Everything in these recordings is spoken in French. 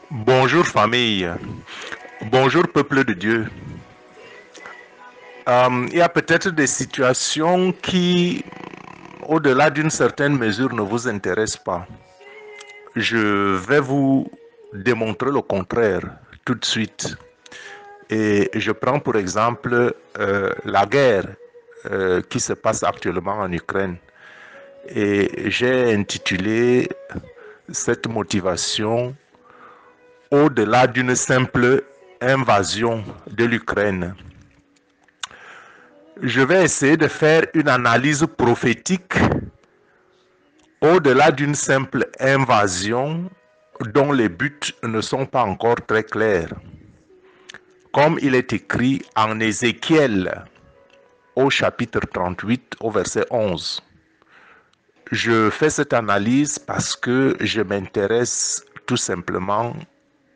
Bonjour famille, bonjour peuple de Dieu. Il y a peut-être des situations qui, au-delà d'une certaine mesure, ne vous intéressent pas. Je vais vous démontrer le contraire tout de suite. Et je prends pour exemple la guerre qui se passe actuellement en Ukraine. Et j'ai intitulé cette motivation au-delà d'une simple invasion de l'Ukraine. Je vais essayer de faire une analyse prophétique au-delà d'une simple invasion dont les buts ne sont pas encore très clairs. Comme il est écrit en Ézéchiel au chapitre 38 au verset 11. Je fais cette analyse parce que je m'intéresse tout simplement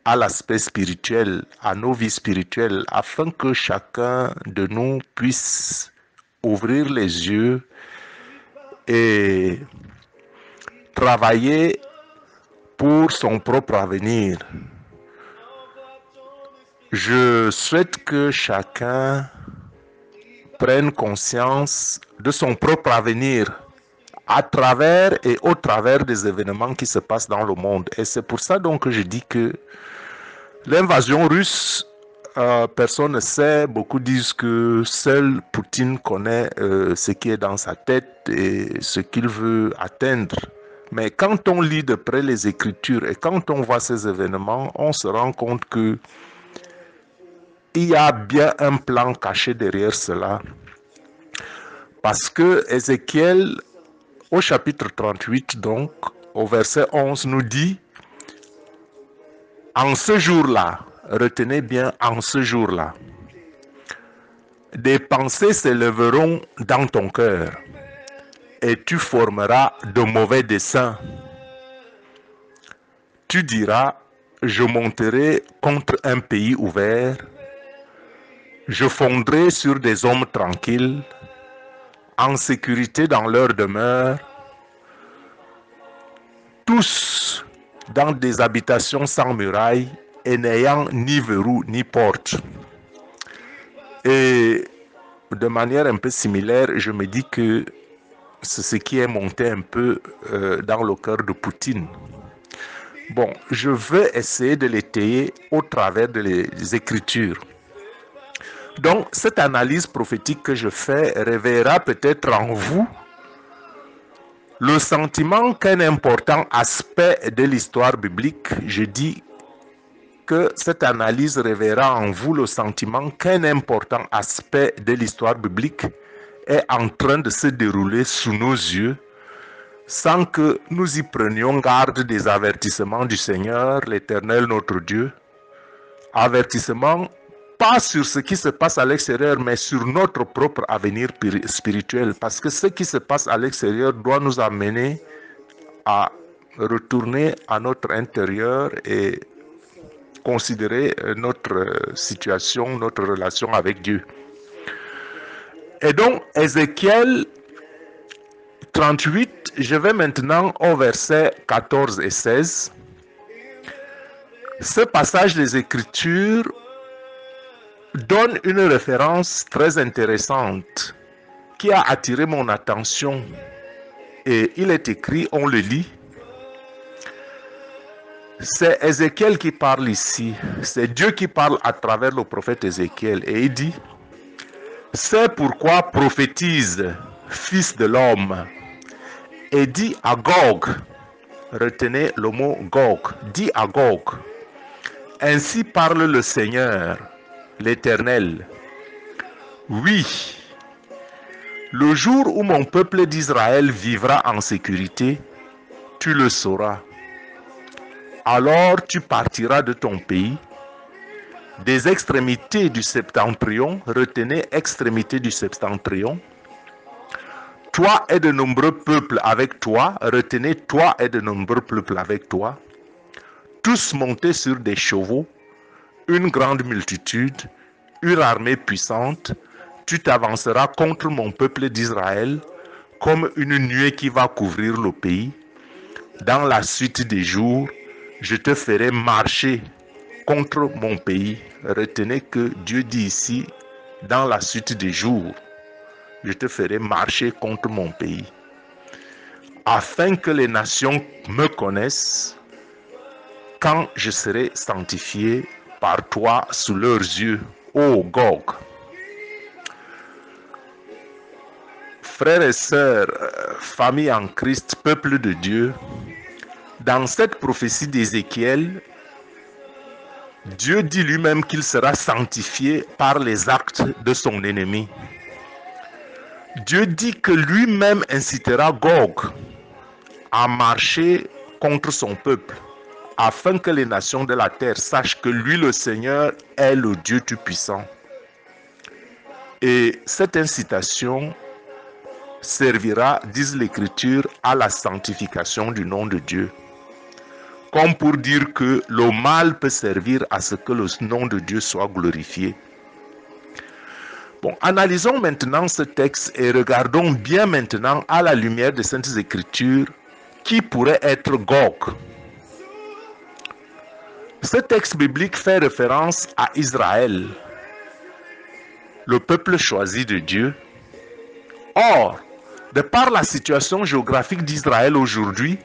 à l'aspect spirituel, à nos vies spirituelles, afin que chacun de nous puisse ouvrir les yeux et travailler pour son propre avenir. Je souhaite que chacun prenne conscience de son propre avenir à travers et au travers des événements qui se passent dans le monde. Et c'est pour ça donc que je dis que l'invasion russe, personne ne sait. Beaucoup disent que seul Poutine connaît ce qui est dans sa tête et ce qu'il veut atteindre. Mais quand on lit de près les Écritures et quand on voit ces événements, on se rend compte que il y a bien un plan caché derrière cela. Parce que Ézéchiel, au chapitre 38, donc, au verset 11, nous dit, en ce jour-là, retenez bien, en ce jour-là, des pensées s'élèveront dans ton cœur et tu formeras de mauvais desseins. Tu diras, je monterai contre un pays ouvert, je fondrai sur des hommes tranquilles, en sécurité dans leur demeure, tous dans des habitations sans murailles et n'ayant ni verrou ni porte. Et de manière un peu similaire, je me dis que c'est ce qui est monté un peu dans le cœur de Poutine. Bon, je veux essayer de l'étayer au travers des Écritures. Donc, cette analyse prophétique que je fais réveillera peut-être en vous le sentiment qu'un important aspect de l'histoire biblique, je dis que cette analyse réveillera en vous le sentiment qu'un important aspect de l'histoire biblique est en train de se dérouler sous nos yeux sans que nous y prenions garde des avertissements du Seigneur, l'Éternel notre Dieu. Avertissements pas sur ce qui se passe à l'extérieur, mais sur notre propre avenir spirituel. Parce que ce qui se passe à l'extérieur doit nous amener à retourner à notre intérieur et considérer notre situation, notre relation avec Dieu. Et donc, Ézéchiel 38, je vais maintenant au verset 14 et 16. Ce passage des Écritures donne une référence très intéressante qui a attiré mon attention. Et il est écrit, on le lit. C'est Ézéchiel qui parle ici. C'est Dieu qui parle à travers le prophète Ézéchiel. Et il dit, c'est pourquoi prophétise, fils de l'homme, et dit à Gog, retenez le mot Gog, dit à Gog, ainsi parle le Seigneur, l'Éternel. Oui, le jour où mon peuple d'Israël vivra en sécurité, tu le sauras. Alors tu partiras de ton pays, des extrémités du septentrion, retenez extrémités du septentrion, toi et de nombreux peuples avec toi, retenez toi et de nombreux peuples avec toi, tous montés sur des chevaux, une grande multitude, une armée puissante, tu t'avanceras contre mon peuple d'Israël comme une nuée qui va couvrir le pays. Dans la suite des jours, je te ferai marcher contre mon pays. Retenez que Dieu dit ici, dans la suite des jours, je te ferai marcher contre mon pays, afin que les nations me connaissent quand je serai sanctifié par toi sous leurs yeux, ô Gog. Frères et sœurs, famille en Christ, peuple de Dieu, dans cette prophétie d'Ézéchiel, Dieu dit lui-même qu'il sera sanctifié par les actes de son ennemi. Dieu dit que lui-même incitera Gog à marcher contre son peuple, afin que les nations de la terre sachent que lui, le Seigneur, est le Dieu Tout-Puissant. Et cette incitation servira, disent l'Écriture, à la sanctification du nom de Dieu. Comme pour dire que le mal peut servir à ce que le nom de Dieu soit glorifié. Bon, analysons maintenant ce texte et regardons bien maintenant à la lumière des Saintes Écritures qui pourrait être Gog. Ce texte biblique fait référence à Israël, le peuple choisi de Dieu. Or, de par la situation géographique d'Israël aujourd'hui,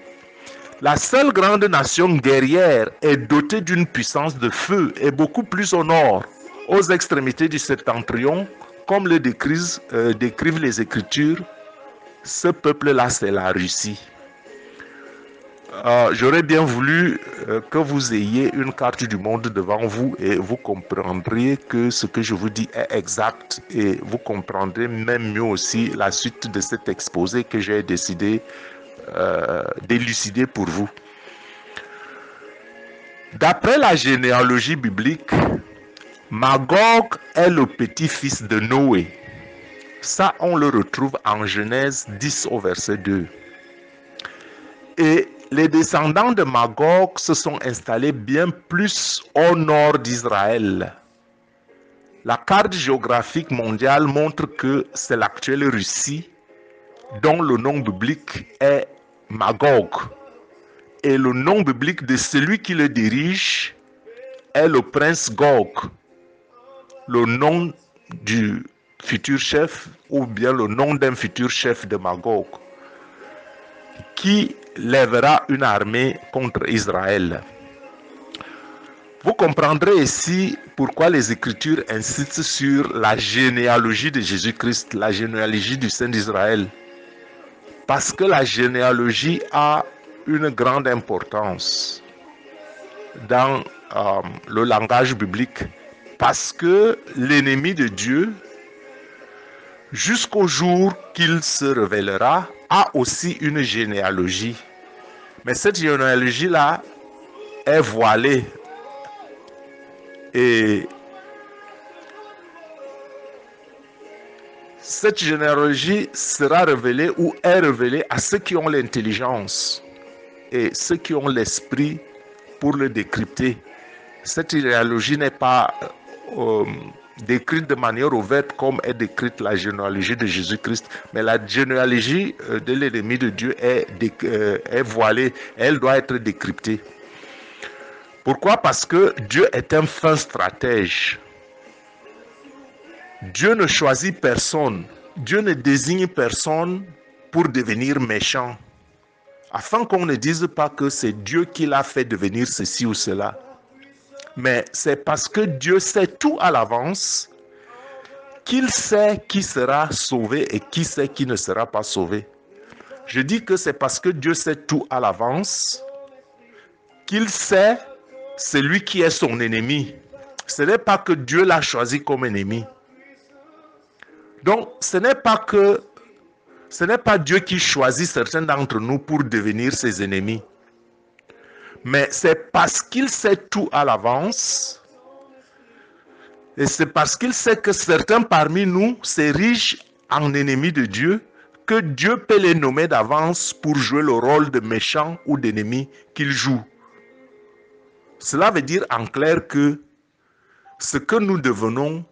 la seule grande nation guerrière est dotée d'une puissance de feu et beaucoup plus au nord, aux extrémités du septentrion, comme le décrivent les Écritures. Ce peuple-là, c'est la Russie. J'aurais bien voulu que vous ayez une carte du monde devant vous et vous comprendriez que ce que je vous dis est exact et vous comprendrez même mieux aussi la suite de cet exposé que j'ai décidé d'élucider pour vous. D'après la généalogie biblique, Magog est le petit-fils de Noé. Ça, on le retrouve en Genèse 10 au verset 2. Et les descendants de Magog se sont installés bien plus au nord d'Israël. La carte géographique mondiale montre que c'est l'actuelle Russie, dont le nom biblique est Magog. Et le nom biblique de celui qui le dirige est le prince Gog, le nom du futur chef ou bien le nom d'un futur chef de Magog, qui lèvera une armée contre Israël. Vous comprendrez ici pourquoi les Écritures insistent sur la généalogie de Jésus-Christ, la généalogie du Saint d'Israël. Parce que la généalogie a une grande importance dans le langage biblique. Parce que l'ennemi de Dieu, jusqu'au jour qu'il se révélera, a aussi une généalogie. Mais cette généalogie-là est voilée. Et cette généalogie sera révélée ou est révélée à ceux qui ont l'intelligence et ceux qui ont l'esprit pour le décrypter. Cette généalogie n'est pas décrite de manière ouverte comme est décrite la généalogie de Jésus-Christ, mais la généalogie de l'ennemi de Dieu est voilée, elle doit être décryptée. Pourquoi? Parce que Dieu est un fin stratège. Dieu ne choisit personne, Dieu ne désigne personne pour devenir méchant, afin qu'on ne dise pas que c'est Dieu qui l'a fait devenir ceci ou cela. Mais c'est parce que Dieu sait tout à l'avance qu'il sait qui sera sauvé et qui sait qui ne sera pas sauvé. Je dis que c'est parce que Dieu sait tout à l'avance qu'il sait celui qui est son ennemi. Ce n'est pas que Dieu l'a choisi comme ennemi. Donc, ce n'est pas Dieu qui choisit certains d'entre nous pour devenir ses ennemis. Mais c'est parce qu'il sait tout à l'avance. Et c'est parce qu'il sait que certains parmi nous s'érigent en ennemis de Dieu que Dieu peut les nommer d'avance pour jouer le rôle de méchant ou d'ennemi qu'ils jouent. Cela veut dire en clair que ce que nous devenons,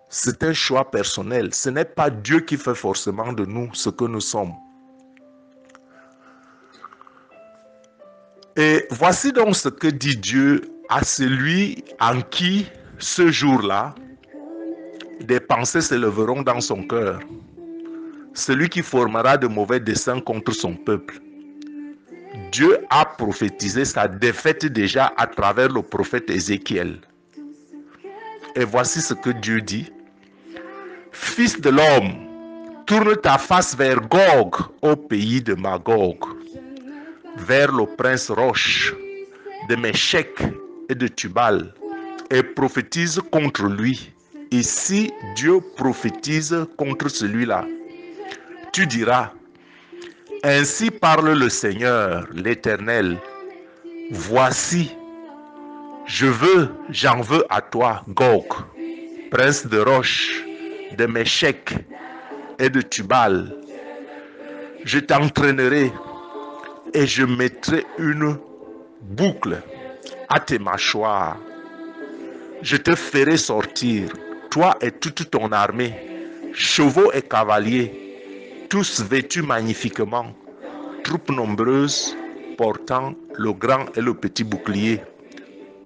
c'est un choix personnel. Ce n'est pas Dieu qui fait forcément de nous ce que nous sommes. Et voici donc ce que dit Dieu à celui en qui, ce jour-là, des pensées s'élèveront dans son cœur. Celui qui formera de mauvais desseins contre son peuple. Dieu a prophétisé sa défaite déjà à travers le prophète Ézéchiel. Et voici ce que Dieu dit. Fils de l'homme, tourne ta face vers Gog, au pays de Magog, vers le prince Roche, de Méchec et de Tubal, et prophétise contre lui. Et si Dieu prophétise contre celui-là, tu diras, ainsi parle le Seigneur, l'Éternel, voici, j'en veux à toi, Gog, prince de Roche, de Méchec et de Tubal. Je t'entraînerai et je mettrai une boucle à tes mâchoires. Je te ferai sortir, toi et toute ton armée, chevaux et cavaliers, tous vêtus magnifiquement, troupes nombreuses portant le grand et le petit bouclier,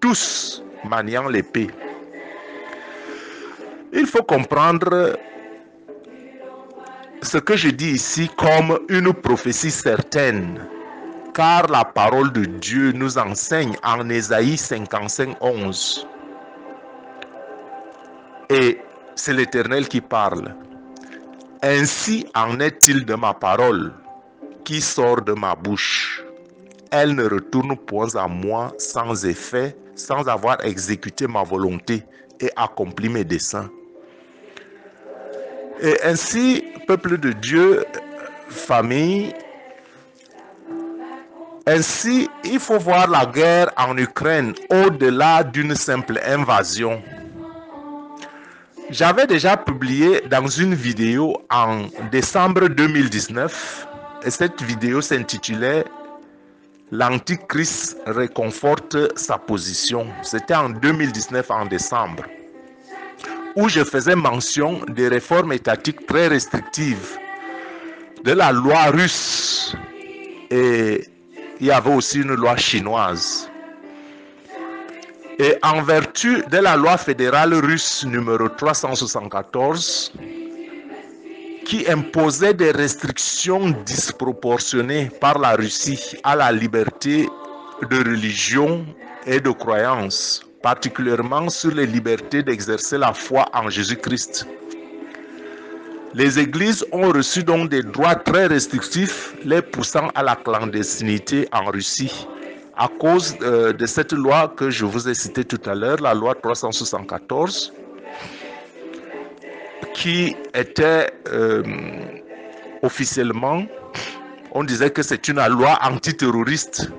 tous maniant l'épée. Il faut comprendre ce que je dis ici comme une prophétie certaine, car la parole de Dieu nous enseigne en Ésaïe 55, 11. Et c'est l'Éternel qui parle. Ainsi en est-il de ma parole qui sort de ma bouche. Elle ne retourne point à moi sans effet, sans avoir exécuté ma volonté et accompli mes desseins. Et ainsi, peuple de Dieu, famille, ainsi, il faut voir la guerre en Ukraine au-delà d'une simple invasion. J'avais déjà publié dans une vidéo en décembre 2019, et cette vidéo s'intitulait « L'Antichrist réconforte sa position ». C'était en 2019, en décembre, où je faisais mention des réformes étatiques très restrictives, de la loi russe, et il y avait aussi une loi chinoise. Et en vertu de la loi fédérale russe numéro 374, qui imposait des restrictions disproportionnées par la Russie à la liberté de religion et de croyance, particulièrement sur les libertés d'exercer la foi en Jésus-Christ. Les églises ont reçu donc des droits très restrictifs, les poussant à la clandestinité en Russie, à cause de cette loi que je vous ai citée tout à l'heure, la loi 374, qui était officiellement, on disait que c'est une loi antiterroriste.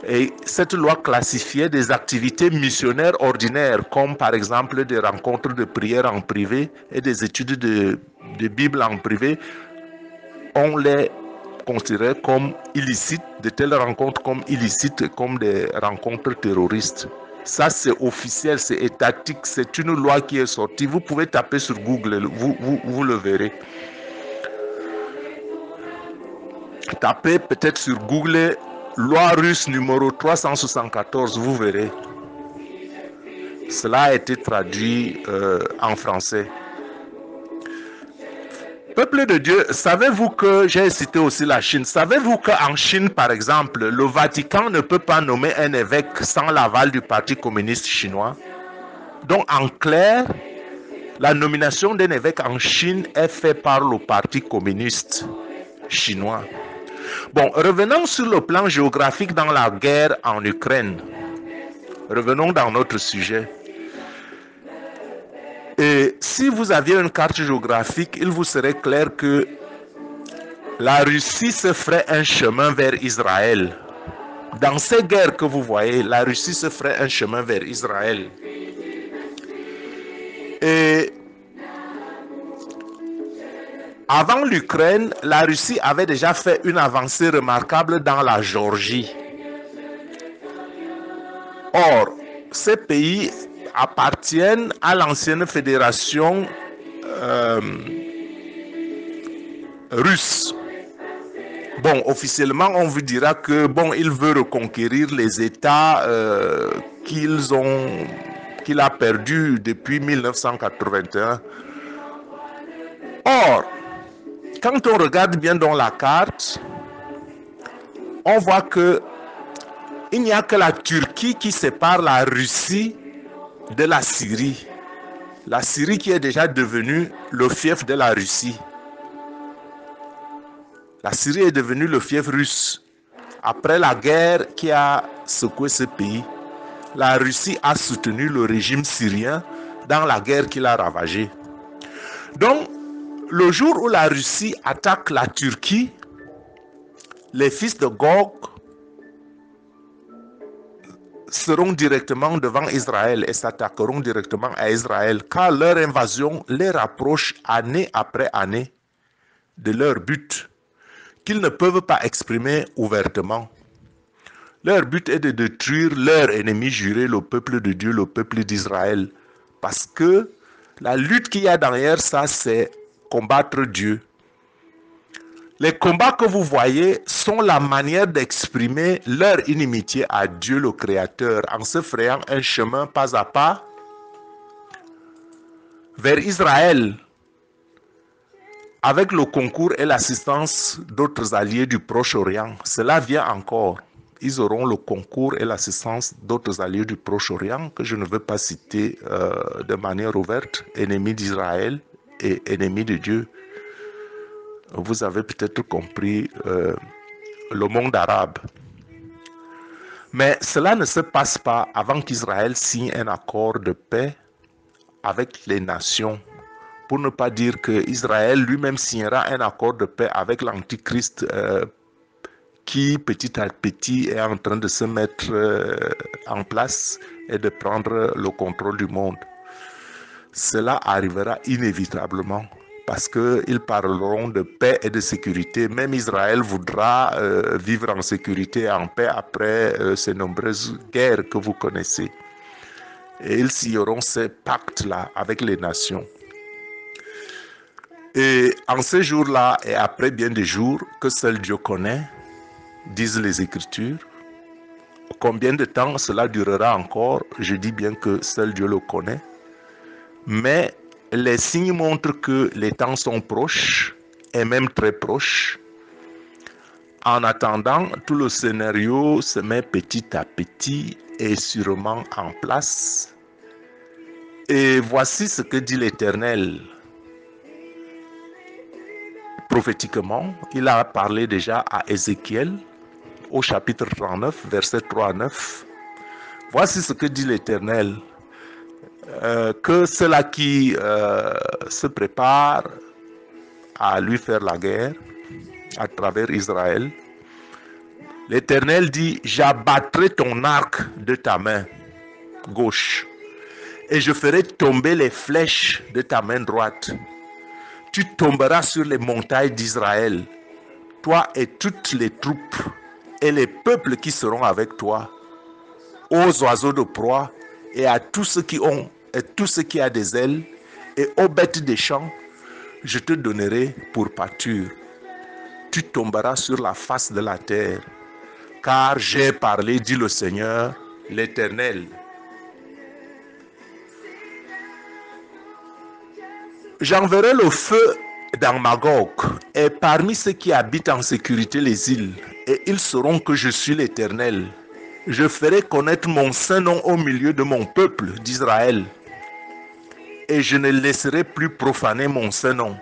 Et cette loi classifiait des activités missionnaires ordinaires, comme par exemple des rencontres de prière en privé et des études de Bible en privé. On les considérait comme illicites, de telles rencontres comme illicites, comme des rencontres terroristes. Ça, c'est officiel, c'est étatique, c'est une loi qui est sortie. Vous pouvez taper sur Google, vous le verrez. Tapez peut-être sur Google loi russe numéro 374, vous verrez. Cela a été traduit en français. Peuple de Dieu, savez-vous que, j'ai cité aussi la Chine, savez-vous qu'en Chine, par exemple, le Vatican ne peut pas nommer un évêque sans l'aval du Parti communiste chinois? Donc, en clair, la nomination d'un évêque en Chine est faite par le Parti communiste chinois. Bon, revenons sur le plan géographique dans la guerre en Ukraine. Revenons dans notre sujet. Et si vous aviez une carte géographique, il vous serait clair que la Russie se ferait un chemin vers Israël. Dans ces guerres que vous voyez, la Russie se ferait un chemin vers Israël. Et avant l'Ukraine, la Russie avait déjà fait une avancée remarquable dans la Géorgie. Or, ces pays appartiennent à l'ancienne fédération russe. Bon, officiellement, on vous dira que, bon, il veut reconquérir les États qu'il a perdus depuis 1981. Or, quand on regarde bien dans la carte, on voit que il n'y a que la Turquie qui sépare la Russie de la Syrie. La Syrie qui est déjà devenue le fief de la Russie. La Syrie est devenue le fief russe. Après la guerre qui a secoué ce pays, la Russie a soutenu le régime syrien dans la guerre qu'il a ravagée. Donc, le jour où la Russie attaque la Turquie, les fils de Gog seront directement devant Israël et s'attaqueront directement à Israël, car leur invasion les rapproche année après année de leur but, qu'ils ne peuvent pas exprimer ouvertement. Leur but est de détruire leur ennemi juré, le peuple de Dieu, le peuple d'Israël. Parce que la lutte qu'il y a derrière ça, c'est combattre Dieu. Les combats que vous voyez sont la manière d'exprimer leur inimitié à Dieu le Créateur en se frayant un chemin pas à pas vers Israël avec le concours et l'assistance d'autres alliés du Proche-Orient. Cela vient encore. Ils auront le concours et l'assistance d'autres alliés du Proche-Orient que je ne veux pas citer de manière ouverte, ennemis d'Israël et ennemis de Dieu. Vous avez peut-être compris le monde arabe. Mais cela ne se passe pas avant qu'Israël signe un accord de paix avec les nations. Pour ne pas dire qu'Israël lui-même signera un accord de paix avec l'Antichrist qui petit à petit est en train de se mettre en place et de prendre le contrôle du monde. Cela arrivera inévitablement parce qu'ils parleront de paix et de sécurité. Même Israël voudra vivre en sécurité et en paix après ces nombreuses guerres que vous connaissez. Et ils signeront ces pactes-là avec les nations. Et en ces jours-là, et après bien des jours que seul Dieu connaît, disent les Écritures, combien de temps cela durera encore, je dis bien que seul Dieu le connaît, mais les signes montrent que les temps sont proches, et même très proches. En attendant, tout le scénario se met petit à petit et sûrement en place. Et voici ce que dit l'Éternel. Prophétiquement, il a parlé déjà à Ézéchiel au chapitre 39, versets 3 à 9. Voici ce que dit l'Éternel. Que ceux-là qui se préparent à lui faire la guerre à travers Israël, l'Éternel dit, j'abattrai ton arc de ta main gauche et je ferai tomber les flèches de ta main droite. Tu tomberas sur les montagnes d'Israël, toi et toutes les troupes et les peuples qui seront avec toi, aux oiseaux de proie et à tous ceux qui ont et tout ce qui a des ailes et aux bêtes des champs, je te donnerai pour pâture. Tu tomberas sur la face de la terre, car j'ai parlé, dit le Seigneur, l'Éternel. J'enverrai le feu dans Magog et parmi ceux qui habitent en sécurité les îles, et ils sauront que je suis l'Éternel. Je ferai connaître mon saint nom au milieu de mon peuple d'Israël, et je ne laisserai plus profaner mon saint nom.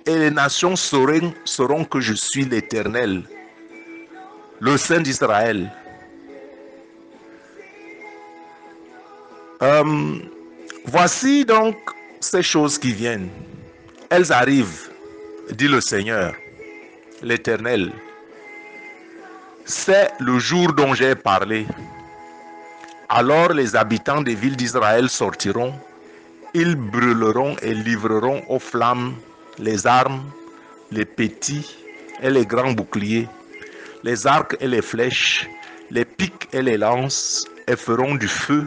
Et les nations sauront que je suis l'Éternel, le Saint d'Israël. Voici donc ces choses qui viennent. Elles arrivent, dit le Seigneur, l'Éternel. C'est le jour dont j'ai parlé. Alors les habitants des villes d'Israël sortiront. Ils brûleront et livreront aux flammes les armes, les petits et les grands boucliers, les arcs et les flèches, les pics et les lances, et feront du feu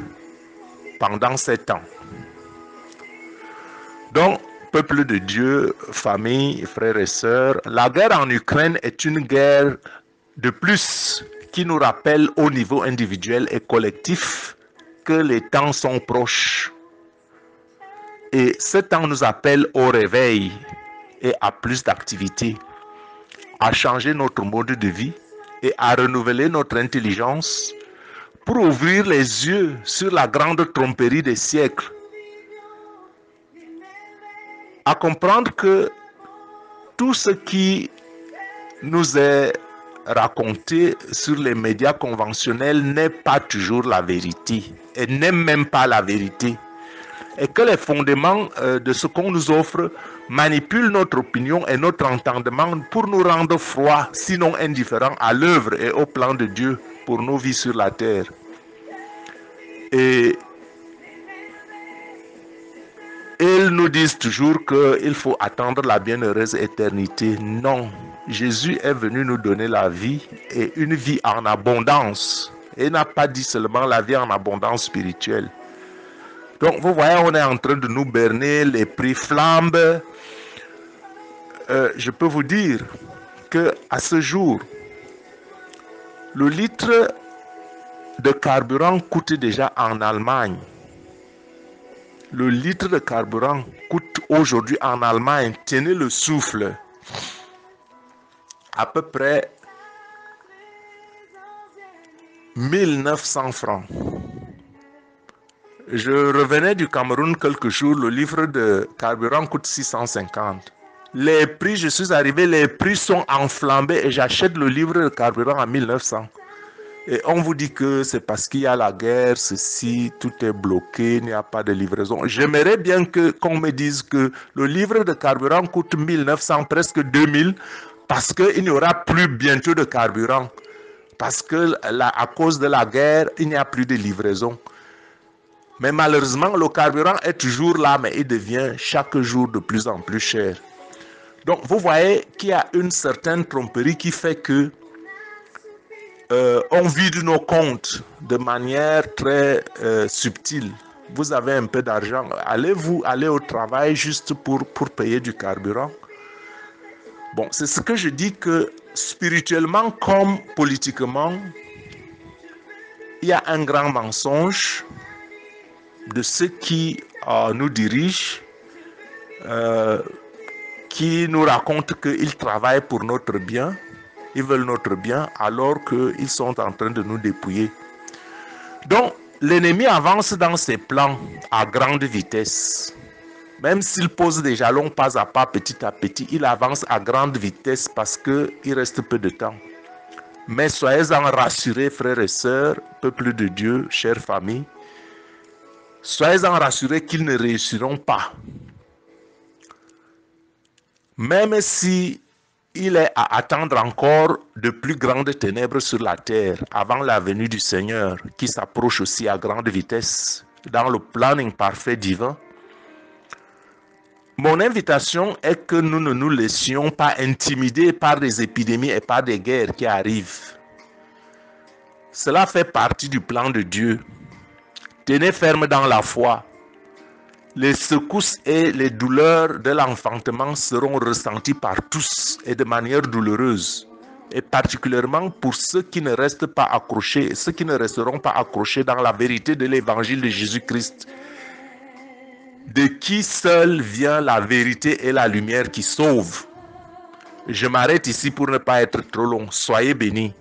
pendant 7 ans. Donc, Peuple de Dieu, famille, frères et sœurs, la guerre en Ukraine est une guerre de plus qui nous rappelle au niveau individuel et collectif que les temps sont proches. Et ce temps nous appelle au réveil et à plus d'activité, à changer notre mode de vie et à renouveler notre intelligence pour ouvrir les yeux sur la grande tromperie des siècles, à comprendre que tout ce qui nous est raconté sur les médias conventionnels n'est pas toujours la vérité et n'est même pas la vérité. Et que les fondements de ce qu'on nous offre manipulent notre opinion et notre entendement pour nous rendre froids, sinon indifférents à l'œuvre et au plan de Dieu pour nos vies sur la terre. Et ils nous disent toujours qu'il faut attendre la bienheureuse éternité. Non, Jésus est venu nous donner la vie et une vie en abondance. Et il n'a pas dit seulement la vie en abondance spirituelle. Donc vous voyez, on est en train de nous berner, les prix flambent. Je peux vous dire qu'à ce jour, le litre de carburant coûte déjà en Allemagne. Le litre de carburant coûte aujourd'hui en Allemagne, tenez le souffle, à peu près 1900 francs. Je revenais du Cameroun quelques jours, le litre de carburant coûte 650. Les prix, je suis arrivé, les prix sont enflammés et j'achète le livre de carburant à 1900. Et on vous dit que c'est parce qu'il y a la guerre, ceci, tout est bloqué, il n'y a pas de livraison. J'aimerais bien qu'on me dise que le livre de carburant coûte 1900, presque 2000, parce qu'il n'y aura plus bientôt de carburant. Parce que à cause de la guerre, il n'y a plus de livraison. Mais malheureusement, le carburant est toujours là, mais il devient chaque jour de plus en plus cher. Donc, vous voyez qu'il y a une certaine tromperie qui fait que on vide nos comptes de manière très subtile. Vous avez un peu d'argent, allez-vous aller au travail juste pour payer du carburant? Bon, c'est ce que je dis que spirituellement comme politiquement, il y a un grand mensonge de ceux qui nous dirigent, qui nous racontent qu'ils travaillent pour notre bien. Ils veulent notre bien alors qu'ils sont en train de nous dépouiller. Donc, l'ennemi avance dans ses plans à grande vitesse. Même s'il pose des jalons pas à pas, petit à petit, il avance à grande vitesse parce qu'il reste peu de temps. Mais soyez-en rassurés, frères et sœurs, peuple de Dieu, chère famille. Soyez-en rassurés qu'ils ne réussiront pas. Même si il est à attendre encore de plus grandes ténèbres sur la terre avant la venue du Seigneur qui s'approche aussi à grande vitesse dans le planning parfait divin. Mon invitation est que nous ne nous laissions pas intimider par des épidémies et par des guerres qui arrivent. Cela fait partie du plan de Dieu. Tenez ferme dans la foi. Les secousses et les douleurs de l'enfantement seront ressenties par tous et de manière douloureuse. Et particulièrement pour ceux qui ne restent pas accrochés, ceux qui ne resteront pas accrochés dans la vérité de l'évangile de Jésus-Christ, de qui seul vient la vérité et la lumière qui sauvent. Je m'arrête ici pour ne pas être trop long. Soyez bénis.